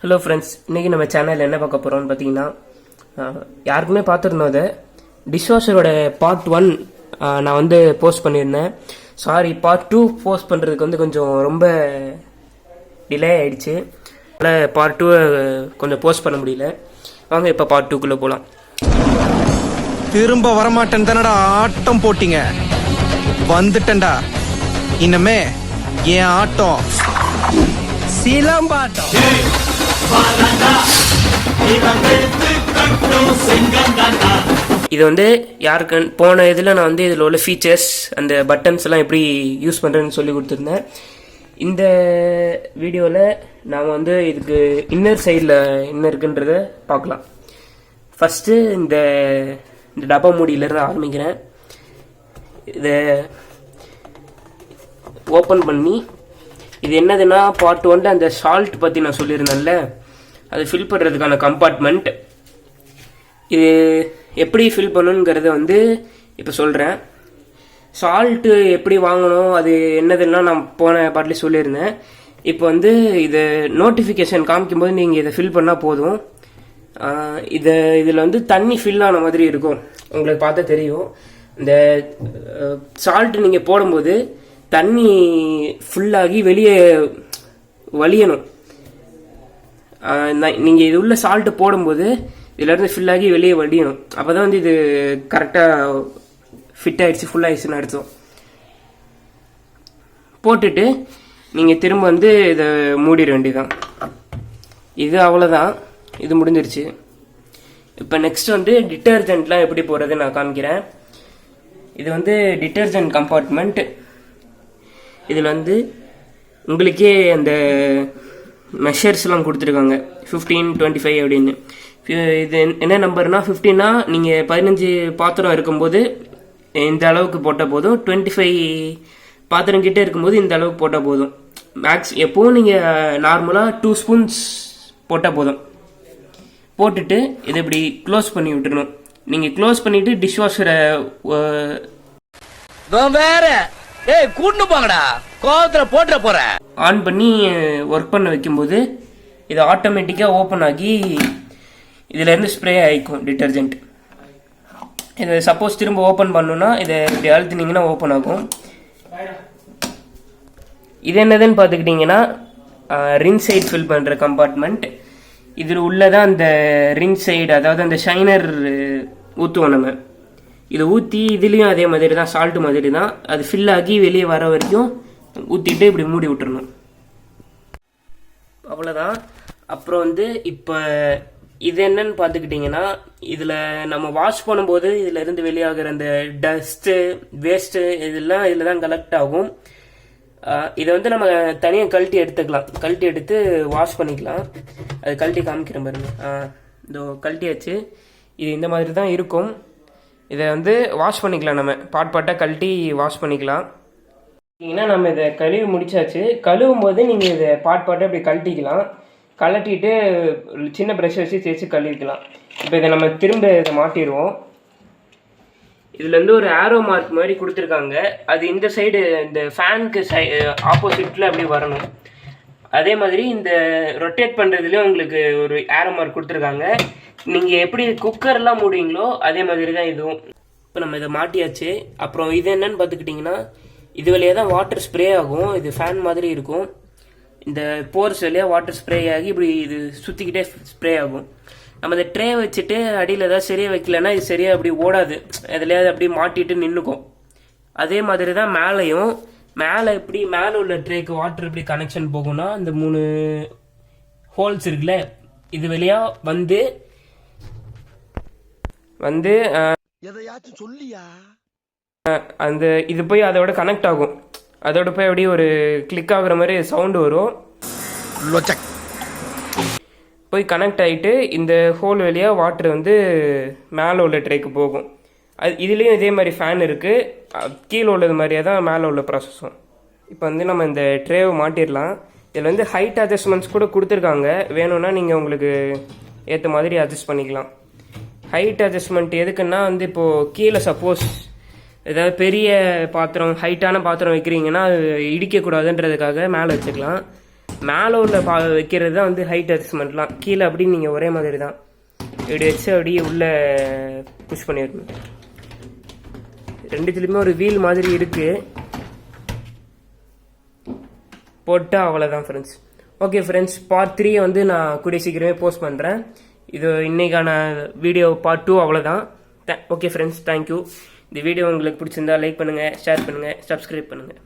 Hello friends, இன்றைக்கி நம்ம சேனலில் என்ன பார்க்க போகிறோம்னு பார்த்தீங்கன்னா, யாருக்குமே பார்த்துருந்தோம் அதை டிஷ்வாஷரோட பார்ட் 1 நான் வந்து போஸ்ட் பண்ணியிருந்தேன். சாரி, பார்ட் 2 போஸ்ட் பண்ணுறதுக்கு வந்து கொஞ்சம் ரொம்ப டிலே ஆகிடுச்சு. அதனால் பார்ட் 2 கொஞ்சம் போஸ்ட் பண்ண முடியல. வாங்க இப்போ பார்ட் 2க்குள்ளே போகலாம். திரும்ப வரமாட்டேன் தானடா ஆட்டம் போட்டீங்க, வந்துட்டேன்டா. இன்னமே என் ஆட்டம் சிலம்பாட்டம். இது வந்து யாருக்கு போன இதில் நான் வந்து இதில் உள்ள ஃபீச்சர்ஸ், அந்த பட்டன்ஸ் எல்லாம் எப்படி யூஸ் பண்ணுறேன்னு சொல்லி கொடுத்துருந்தேன். இந்த வீடியோவில் நாம் வந்து இதுக்கு இன்னர் சைடில் என்ன இருக்குன்றத பார்க்கலாம். ஃபஸ்ட்டு இந்த டப்பா மூடியிலேருந்து ஆரம்பிக்கிறேன். இதை ஓப்பன் பண்ணி, இது என்னதுன்னா பார்ட் 1 அந்த சால்ட் பற்றி நான் சொல்லியிருந்தேன்ல, அது ஃபில் பண்ணுறதுக்கான கம்பார்ட்மெண்ட். இது எப்படி ஃபில் பண்ணணுங்கிறத வந்து இப்போ சொல்கிறேன். சால்ட்டு எப்படி வாங்கணும், அது என்னதுன்னா நான் போன பாட்டிலே சொல்லியிருந்தேன். இப்போ வந்து இதை நோட்டிஃபிகேஷன் காமிக்கும்போது நீங்கள் இதை ஃபில் பண்ணால் போதும். இதில் வந்து தண்ணி ஃபில் ஆன மாதிரி இருக்கும், உங்களுக்கு பார்த்தா தெரியும். இந்த சால்ட்டு நீங்கள் போடும்போது தண்ணி ஃபுல்லாகி வெளியே வலியணும். நீங்கள் இது உள்ள சால்ட்டு போடும்போது இதிலேருந்து ஃபில்லாகி வெளியே வலியணும். அப்போ தான் வந்து இது கரெக்டாக ஃபிட் ஆகிடுச்சு, ஃபுல் ஆகிடுச்சுன்னு அர்த்தம். போட்டுட்டு நீங்கள் திரும்ப வந்து இதை மூடிட வேண்டியதான். இது அவ்வளோதான், இது முடிஞ்சிருச்சு. இப்போ நெக்ஸ்ட் வந்து டிட்டர்ஜென்ட்லாம் எப்படி போடுறது நான் காமிக்கிறேன். இது வந்து டிட்டர்ஜென்ட் கம்பார்ட்மெண்ட். இதில் வந்து உங்களுக்கே அந்த மெஷர்ஸ்லாம் கொடுத்துருக்காங்க, 15, 25 அப்படின்னு. இது என்ன நம்பர்னா 15னா நீங்கள் 15 பாத்திரம் இருக்கும்போது இந்த அளவுக்கு போட்டால் போதும். 25 பாத்திரம் கிட்டே இருக்கும்போது இந்த அளவுக்கு போட்டால் போதும். மேக்ஸ் எப்போவும் நீங்கள் நார்மலாக 2 ஸ்பூன்ஸ் போட்டால் போதும். போட்டுட்டு இதை இப்படி க்ளோஸ் பண்ணி விட்டுறணும். நீங்கள் க்ளோஸ் பண்ணிவிட்டு டிஷ்வாஷரை வேற கூட்டு போங்கடா, கோவத்துல போட்டு போற ஆன் பண்ணி ஒர்க் பண்ண வைக்கும்போது இது ஆட்டோமேட்டிக்காக ஓப்பன் ஆகி இதிலேருந்து ஸ்ப்ரே ஆகிக்கும் டிட்டர்ஜென்ட். இதை சப்போஸ் திரும்ப ஓப்பன் பண்ணணுன்னா இதை இப்படி அழுத்தினீங்கன்னா ஓப்பன் ஆகும். இது என்னதுன்னு பார்த்துக்கிட்டிங்கன்னா ரின் சைடு ஃபில் பண்ணுற கம்பார்ட்மெண்ட். இதில் உள்ளதான் அந்த ரின் சைடு, அதாவது அந்த ஷைனர் ஊற்றுவோம் நம்ம. இதை ஊற்றி இதுலேயும் அதே மாதிரி தான், சால்ட்டு மாதிரி தான். அது ஃபில் ஆகி வெளியே வர வரைக்கும் ஊற்றிட்டு இப்படி மூடி விட்டுறணும், அவ்வளோதான். அப்புறம் வந்து இப்போ இது என்னன்னு பார்த்துக்கிட்டிங்கன்னா, இதில் நம்ம வாஷ் பண்ணும்போது இதில் இருந்து வெளியாகிற அந்த டஸ்ட்டு வேஸ்ட்டு இதெல்லாம் இதில் தான் கலெக்ட் ஆகும். இதை வந்து நம்ம தனியாக கழட்டி எடுத்துக்கலாம், கழட்டி எடுத்து வாஷ் பண்ணிக்கலாம். அது கழட்டி காமிக்கிறேன் பாருங்க. இதோ கழட்டியாச்சு. இது இந்த மாதிரி தான் இருக்கும். இதை வந்து வாஷ் பண்ணிக்கலாம், நம்ம பாட்டாக கழட்டி வாஷ் பண்ணிக்கலாம். பார்த்தீங்கன்னா நம்ம இதை கழுவி முடிச்சாச்சு. கழுவும் போது நீங்கள் இதை பாட்டாக இப்படி கழட்டிக்கலாம். கழட்டிட்டு சின்ன ப்ரஷ் வச்சு தேய்ச்சி கழுவிக்கலாம். இப்போ இதை நம்ம திரும்ப இதை மாட்டிடுவோம். இதில் வந்து ஒரு ஆரோ மார்க் மாதிரி கொடுத்துருக்காங்க. அது இந்த சைடு இந்த ஃபேனுக்கு ஆப்போசிட்டில் அப்படி வரணும். அதே மாதிரி இந்த ரொட்டேட் பண்ணுறதுலேயும் உங்களுக்கு ஒரு ஆரோ மார்க் கொடுத்துருக்காங்க. நீங்கள் எப்படி குக்கர்லாம் மூடுவீங்களோ அதே மாதிரி தான் இதுவும். இப்போ நம்ம இதை மாட்டியாச்சு. அப்புறம் இது என்னன்னு பார்த்துக்கிட்டிங்கன்னா, இது வழியாக தான் வாட்டர் ஸ்ப்ரே ஆகும். இது ஃபேன் மாதிரி இருக்கும். இந்த போர்ஸ் வழியாக வாட்டர் ஸ்ப்ரே ஆகி இப்படி இது சுற்றிக்கிட்டே ஸ்ப்ரே ஆகும். நம்ம இந்த ட்ரே வச்சுட்டு அடியில் ஏதாவது சரியாக வைக்கலன்னா இது சரியாக அப்படி ஓடாது, எதுலையாவது அப்படி மாட்டிட்டு நின்றுக்கும். அதே மாதிரி தான் மேலேயும், மேலே இப்படி மேலே உள்ள ட்ரேக்கு வாட்டர் இப்படி கனெக்ஷன் போகும்னா இந்த 3 ஹோல்ஸ் இருக்குல்ல, இது வழியாக வந்து எதையாச்சும் சொல்லியா அந்த இது போய் அதோட கனெக்ட் ஆகும். அதோட போய் அப்படியே ஒரு கிளிக் ஆகுற மாதிரி சவுண்டு வரும். போய் கனெக்ட் ஆகிட்டு இந்த ஹோல் வழியாக வாட்டர் வந்து மேலே உள்ள ட்ரேக்கு போகும். அது இதுலேயும் இதே மாதிரி ஃபேன் இருக்குது. கீழே உள்ளது மாதிரியே தான் மேலே உள்ள ப்ராசஸும். இப்போ வந்து நம்ம இந்த ட்ரேவை மாட்டிடலாம். இதில் வந்து ஹைட் அட்ஜஸ்ட்மெண்ட்ஸ் கூட கொடுத்துருக்காங்க. வேணும்னா நீங்கள் உங்களுக்கு ஏற்ற மாதிரி அட்ஜஸ்ட் பண்ணிக்கலாம். ஹைட் அட்ஜஸ்ட்மெண்ட் எதுக்குன்னா வந்து இப்போது கீழே சப்போஸ் ஏதாவது பெரிய பாத்திரம், ஹைட்டான பாத்திரம் வைக்கிறீங்கன்னா அது இடிக்கக்கூடாதுன்றதுக்காக மேலே வச்சுக்கலாம். மேலே உள்ள வைக்கிறது தான் வந்து ஹைட் அட்ஜஸ்ட்மெண்ட்லாம். கீழே அப்படி நீங்கள் ஒரே மாதிரி தான் இப்படி வச்சு அப்படியே உள்ளே புஷ் பண்ணிடணும். ரெண்டுத்துலேயுமே ஒரு வீல் மாதிரி இருக்குது, போட்டால் அவ்வளோதான் ஃப்ரெண்ட்ஸ். ஓகே ஃப்ரெண்ட்ஸ், பார்ட் 3 வந்து நான் கூடிய சீக்கிரமே போஸ்ட் பண்ணுறேன். இது இன்னைக்கான வீடியோ பார்ட் 2 அவ்வளோதான். Okay friends, thank you. இந்த வீடியோ உங்களுக்கு பிடிச்சிருந்தா லைக் பண்ணுங்கள், ஷேர் பண்ணுங்கள், சப்ஸ்கிரைப் பண்ணுங்கள்.